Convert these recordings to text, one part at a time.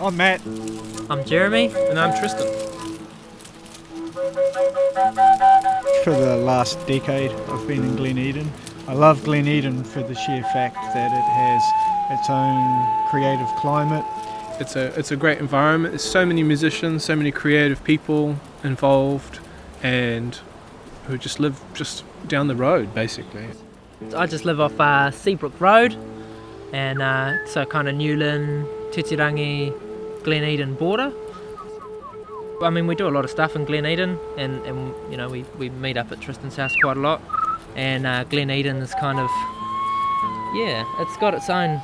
I'm Matt. I'm Jeremy. And I'm Tristan. For the last decade, I've been in Glen Eden. I love Glen Eden for the sheer fact that it has its own creative climate. It's a great environment. There's so many musicians, so many creative people involved, and who just live just down the road, basically. I just live off Seabrook Road, and so kind of Newland, Titirangi, Glen Eden border. I mean, we do a lot of stuff in Glen Eden, and you know, we meet up at Tristan's house quite a lot, and Glen Eden is kind of, yeah, it's got its own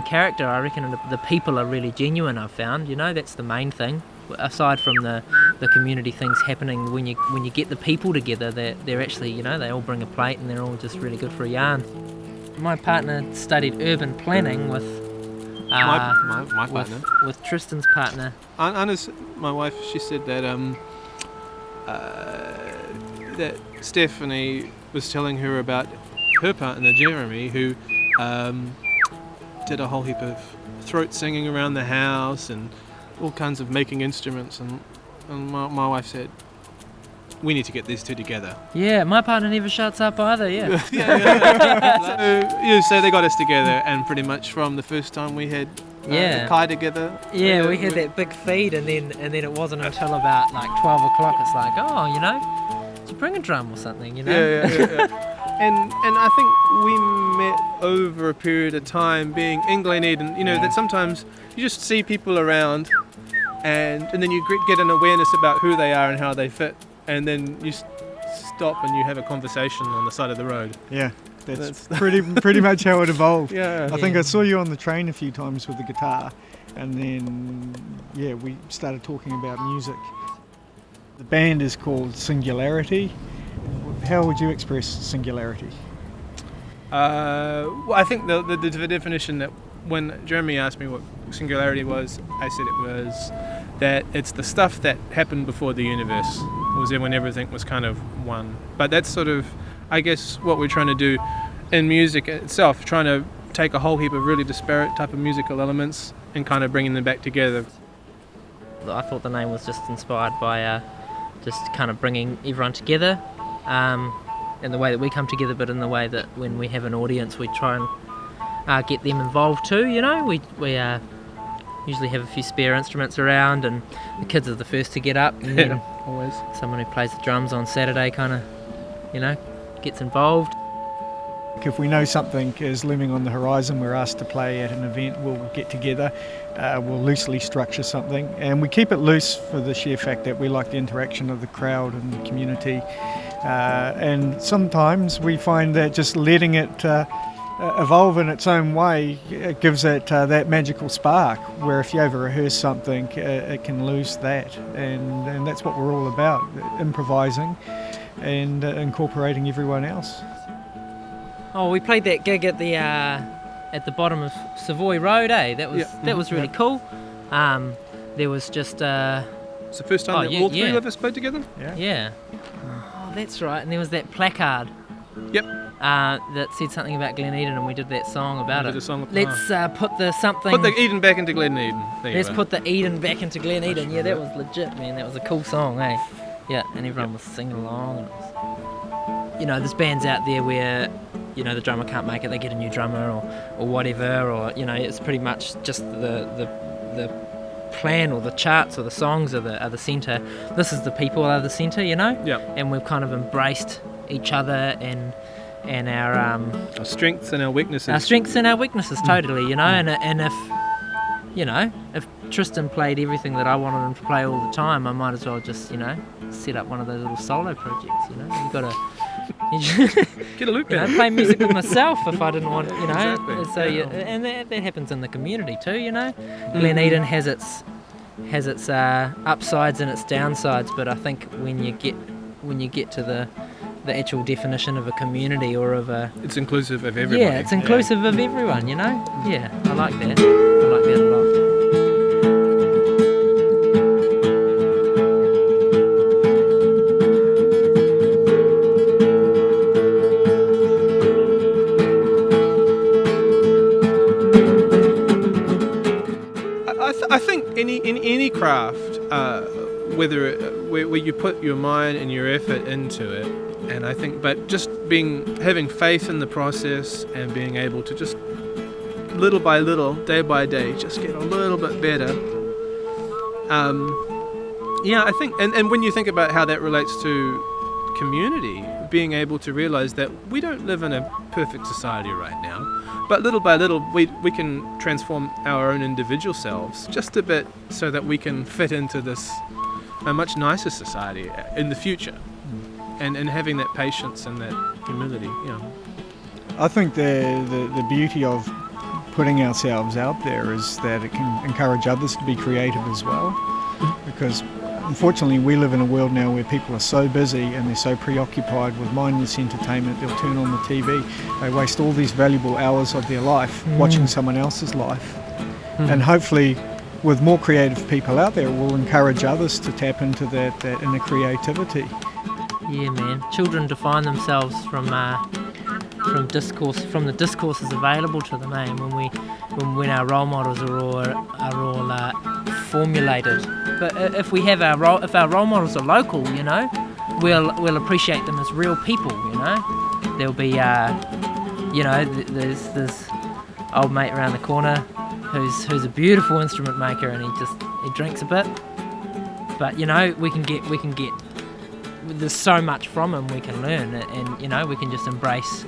character. I reckon the people are really genuine. I've found, you know, that's the main thing. Aside from the community things happening, when you get the people together, they're actually, you know, they all bring a plate and they're all just really good for a yarn. My partner studied urban planning with My partner. with Tristan's partner. Anna's my wife. She said that that Stephanie was telling her about her partner Jeremy, who did a whole heap of throat singing around the house and all kinds of making instruments, and my wife said, we need to get these two together. Yeah, my partner never shuts up either, yeah. So they got us together, and pretty much from the first time we had kai together. Yeah, we had that big feed, and then it wasn't until about like 12 o'clock it's like, oh, you know, just bring a drum or something, you know. Yeah. And I think we met over a period of time being in Glen Eden, you know, that sometimes you just see people around and then you get an awareness about who they are and how they fit, and then you stop and you have a conversation on the side of the road. Yeah, that's pretty much how it evolved. Yeah. I think I saw you on the train a few times with the guitar, and then, yeah, we started talking about music. The band is called Singularity. How would you express Singularity? Well, I think the definition that when Jeremy asked me what Singularity was, I said it was that it's the stuff that happened before the universe was there, when everything was kind of one. But that's sort of, I guess, what we're trying to do in music itself, trying to take a whole heap of really disparate type of musical elements and kind of bringing them back together. I thought the name was just inspired by just kind of bringing everyone together, in the way that we come together, but in the way that when we have an audience we try and get them involved too, you know. We usually have a few spare instruments around, and the kids are the first to get up, and then Always. someone who plays the drums on Saturday kind of, you know, gets involved. If we know something is looming on the horizon, we're asked to play at an event, we'll get together, we'll loosely structure something, and we keep it loose for the sheer fact that we like the interaction of the crowd and the community, and sometimes we find that just letting it evolve in its own way, it gives it that magical spark, where if you over rehearse something, it can lose that, and that's what we're all about, improvising and incorporating everyone else. Oh, we played that gig at the bottom of Savoy Road, eh? That was really cool. There was just It's the first time that all three of us played together? Yeah. Oh, that's right. And there was that placard. Yep. That said something about Glen Eden, and we did that song about it. Let's put the Eden back into Glen Eden. Let's put the Eden back into Glen Eden. Yeah, that was legit, man. That was a cool song, eh? Yeah, and everyone was singing along. And it was, you know, there's bands out there where, you know, the drummer can't make it, they get a new drummer or whatever, or, you know, it's pretty much just the plan or the charts or the songs are the centre. This is the people are the centre, you know? Yeah. And we've kind of embraced each other and our strengths and our weaknesses. Our strengths and our weaknesses, totally, you know. And if, you know, if Tristan played everything that I wanted him to play all the time, I might as well just, you know, set up one of those little solo projects, you know. You've got to get a loop in. Play music with myself if I didn't want, you know. Exactly. So and that happens in the community too, you know. Glen Eden has its upsides and its downsides, but I think when you get to the actual definition of a community or of a... It's inclusive of everybody. Yeah, it's inclusive of everyone, you know? Yeah, I like that. I like that a lot. any craft, where you put your mind and your effort into it, and I think, but just having faith in the process and being able to just little by little, day by day, just get a little bit better. I think, and when you think about how that relates to community, being able to realize that we don't live in a perfect society right now, but little by little we can transform our own individual selves just a bit so that we can fit into a much nicer society in the future, and having that patience and that humility. I think the beauty of putting ourselves out there is that it can encourage others to be creative as well, because unfortunately we live in a world now where people are so busy and they're so preoccupied with mindless entertainment. They'll turn on the TV, they waste all these valuable hours of their life watching someone else's life. And hopefully with more creative people out there, we'll encourage others to tap into that inner creativity. Yeah, man. Children define themselves from the discourses available to them. When our role models are all formulated. But if our role models are local, we'll appreciate them as real people. There'll be there's this old mate around the corner who's a beautiful instrument maker, and he drinks a bit. But we can get. There's so much from him we can learn, and we can just embrace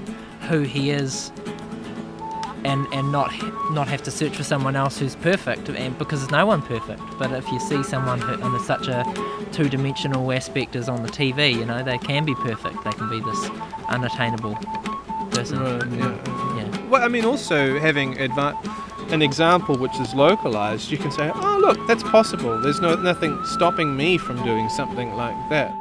who he is, and not have to search for someone else who's perfect, and because there's no one perfect. But if you see someone who in such a two-dimensional aspect as on the TV, they can be perfect. They can be this unattainable person. Yeah. Well, I mean, also having an example which is localized, you can say, oh look, that's possible. There's nothing stopping me from doing something like that.